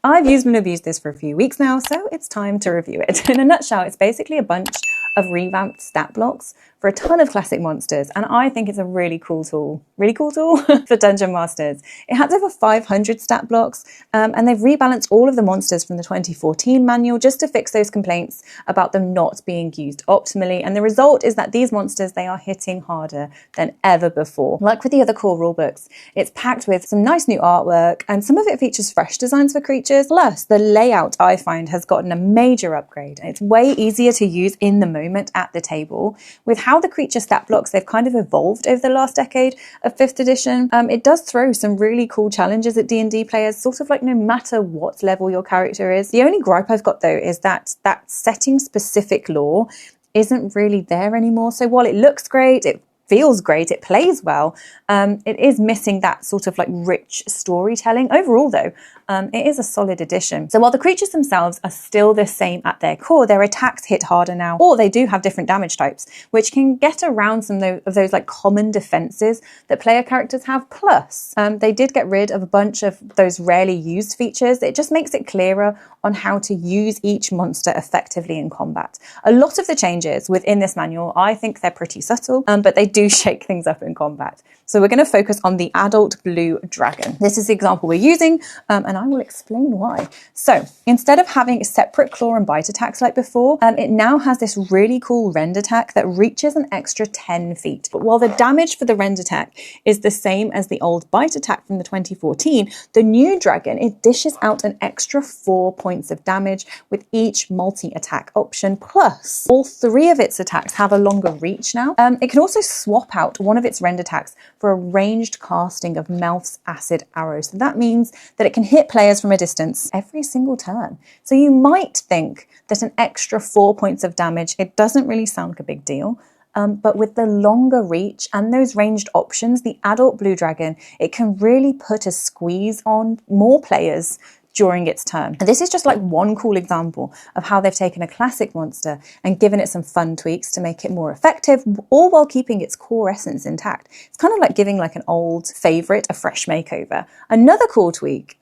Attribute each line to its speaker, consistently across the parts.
Speaker 1: I've used and abused this for a few weeks now, so it's time to review it. In a nutshell, it's basically a bunch of revamped stat blocks for a ton of classic monsters, and I think it's a really cool tool for Dungeon Masters. It has over 500 stat blocks, and they've rebalanced all of the monsters from the 2014 manual just to fix those complaints about them not being used optimally, and the result is that these monsters, they are hitting harder than ever before. Like with the other core rulebooks, it's packed with some nice new artwork, and some of it features fresh designs for creatures, plus the layout, I find, has gotten a major upgrade. It's way easier to use in the moment at the table. With how the creature stat blocks, they've kind of evolved over the last decade of 5th edition, it does throw some really cool challenges at D&D players, sort of like no matter what level your character is. The only gripe I've got though is that setting specific lore isn't really there anymore. So while it looks great, it feels great, it plays well, it is missing that sort of like rich storytelling. Overall though, it is a solid addition. So while the creatures themselves are still the same at their core, their attacks hit harder now, or they do have different damage types, which can get around some of those like common defenses that player characters have. Plus, they did get rid of a bunch of those rarely used features. It just makes it clearer on how to use each monster effectively in combat. A lot of the changes within this manual, I think they're pretty subtle, but they do shake things up in combat. So we're going to focus on the adult blue dragon. This is the example we're using, and I will explain why. So instead of having separate claw and bite attacks like before, it now has this really cool rend attack that reaches an extra 10 feet. But while the damage for the rend attack is the same as the old bite attack from the 2014, the new dragon, it dishes out an extra 4 points of damage with each multi-attack option, plus all 3 of its attacks have a longer reach now. It can also swap out one of its rend attacks for a ranged casting of Melf's acid arrows. So that means that it can hit players from a distance every single turn. So you might think that an extra 4 points of damage, it doesn't really sound like a big deal. But with the longer reach and those ranged options, the adult blue dragon, it can really put a squeeze on more players during its turn. And this is just like one cool example of how they've taken a classic monster and given it some fun tweaks to make it more effective, all while keeping its core essence intact. It's kind of like giving like an old favorite a fresh makeover. Another cool tweak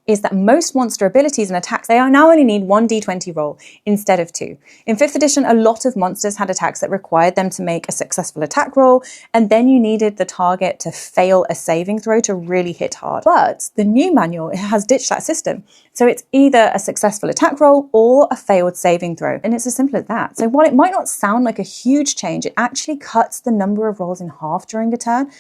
Speaker 1: is that most monster abilities and attacks, they now only need 1 d20 roll instead of 2. In 5th edition, a lot of monsters had attacks that required them to make a successful attack roll, and then you needed the target to fail a saving throw to really hit hard. But the new manual, it has ditched that system. So it's either a successful attack roll or a failed saving throw, and it's as simple as that. So while it might not sound like a huge change, it actually cuts the number of rolls in half during a turn.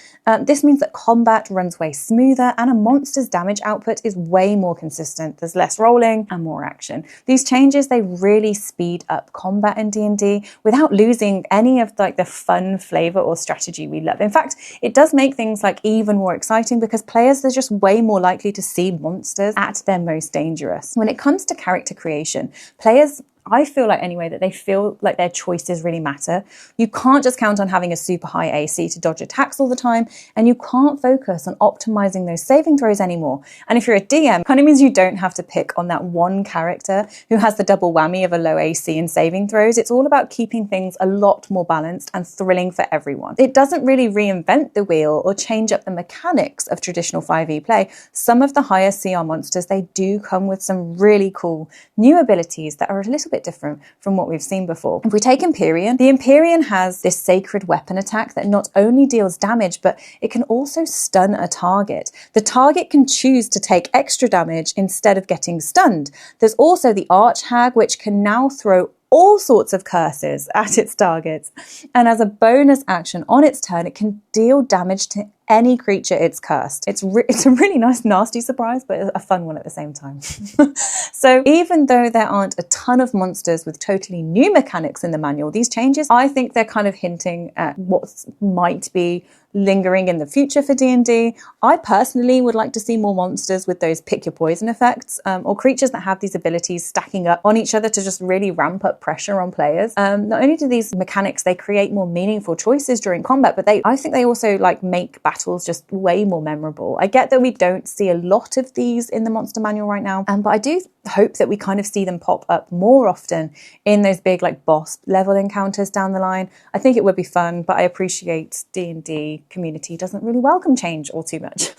Speaker 1: This means that combat runs way smoother and a monster's damage output is way more consistent. There's less rolling and more action. These changes, they really speed up combat in D&D without losing any of like the fun flavor or strategy we love. In fact, it does make things like even more exciting because players are just way more likely to see monsters at their most dangerous. When it comes to character creation, players, I feel like anyway, that they feel like their choices really matter. You can't just count on having a super high AC to dodge attacks all the time, and you can't focus on optimizing those saving throws anymore. And if you're a DM, it kind of means you don't have to pick on that one character who has the double whammy of a low AC and saving throws. It's all about keeping things a lot more balanced and thrilling for everyone. It doesn't really reinvent the wheel or change up the mechanics of traditional 5e play. Some of the higher CR monsters, they do come with some really cool new abilities that are a little bit different from what we've seen before. If we take Empyrean, the Empyrean has this sacred weapon attack that not only deals damage, but it can also stun a target. The target can choose to take extra damage instead of getting stunned. There's also the Arch Hag, which can now throw all sorts of curses at its targets. And as a bonus action on its turn, it can deal damage to any creature it's cursed. It's a really nice, nasty surprise, but a fun one at the same time. So even though there aren't a ton of monsters with totally new mechanics in the manual, these changes, I think they're kind of hinting at what might be lingering in the future for D&D. I personally would like to see more monsters with those pick your poison effects, or creatures that have these abilities stacking up on each other to just really ramp up pressure on players. Not only do these mechanics, they create more meaningful choices during combat, but I think they also like make battles just way more memorable. I get that we don't see a lot of these in the monster manual right now, but I do hope that we kind of see them pop up more often in those big like boss level encounters down the line. I think it would be fun, but I appreciate D&D community doesn't really welcome change all too much.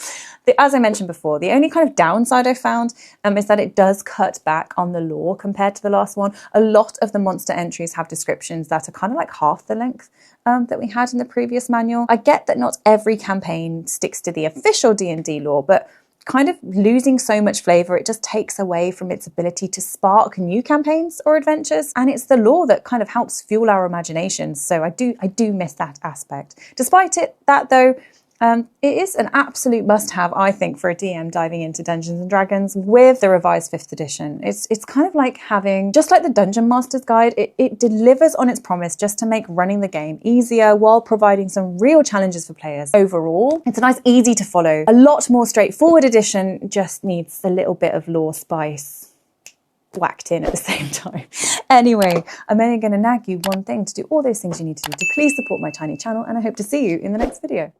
Speaker 1: As I mentioned before, the only kind of downside I found is that it does cut back on the lore compared to the last one. A lot of the monster entries have descriptions that are kind of like half the length that we had in the previous manual. I get that not every campaign sticks to the official D&D lore, but kind of losing so much flavour, it just takes away from its ability to spark new campaigns or adventures. And it's the lore that kind of helps fuel our imaginations. So I do miss that aspect. Despite that though, it is an absolute must-have, I think, for a DM diving into Dungeons and Dragons with the revised 5th edition. It's kind of like having, just like the Dungeon Master's Guide, it delivers on its promise just to make running the game easier while providing some real challenges for players. Overall, it's a nice, easy to follow, a lot more straightforward edition, just needs a little bit of lore spice whacked in at the same time. Anyway, I'm only going to nag you one thing to do all those things you need to do to please support my tiny channel, and I hope to see you in the next video.